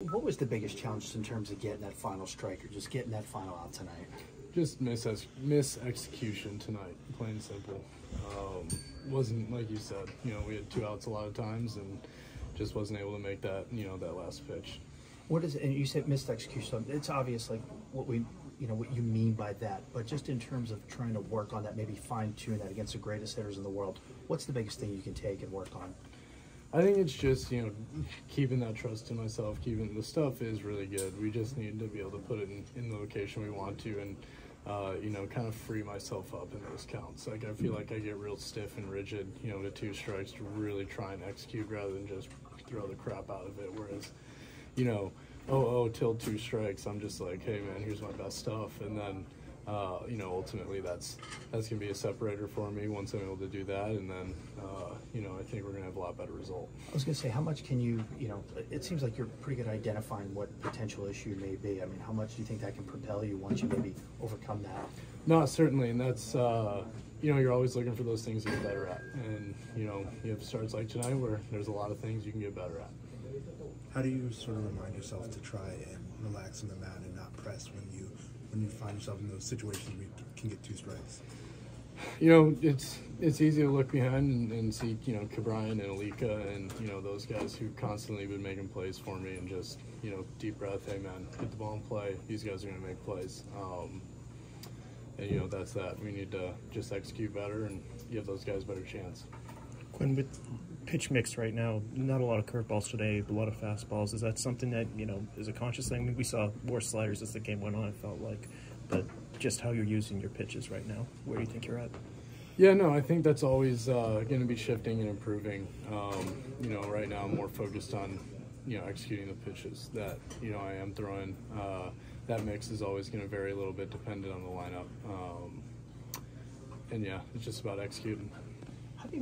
What was the biggest challenge in terms of getting that final strike or just getting that final out tonight? Just miss-execution tonight, plain and simple. Wasn't, like you said, we had 2 outs a lot of times and just wasn't able to make that, that last pitch. What is it? And you said missed execution. It's obvious, like what what you mean by that. But just in terms of trying to work on that, maybe fine-tune that against the greatest hitters in the world, what's the biggest thing you can take and work on? I think it's just, keeping that trust in myself, the stuff is really good. We just need to be able to put it in the location we want to and, kind of free myself up in those counts. Like, I feel like I get real stiff and rigid, to 2 strikes to really try and execute rather than just throw the crap out of it. Whereas, till 2 strikes, I'm just like, hey, man, here's my best stuff. And then, ultimately that's going to be a separator for me once I'm able to do that. And then, I think we're going to have a lot better result. I was going to say, how much can you, it seems like you're pretty good at identifying what potential issue may be. I mean, how much do you think that can propel you once you maybe overcome that? No, certainly. And that's, you're always looking for those things to get better at. And, you have starts like tonight where there's a lot of things you can get better at. How do you sort of remind yourself to try and relax on the mound and not press when you find yourself in those situations where you can get 2 strikes? It's easy to look behind and see, Cabrian and Alika and, those guys who constantly been making plays for me and just, deep breath, hey, man, hit the ball and play. These guys are going to make plays. And, that's that. We need to just execute better and give those guys a better chance. Quinn, with pitch mix right now, not a lot of curveballs today, a lot of fastballs. Is that something that, is a conscious thing? I mean, we saw more sliders as the game went on, it felt like. But just how you're using your pitches right now, where do you think you're at? Yeah, no, I think that's always going to be shifting and improving. Right now I'm more focused on, executing the pitches that, I am throwing. That mix is always going to vary a little bit dependent on the lineup. And, yeah, it's just about executing.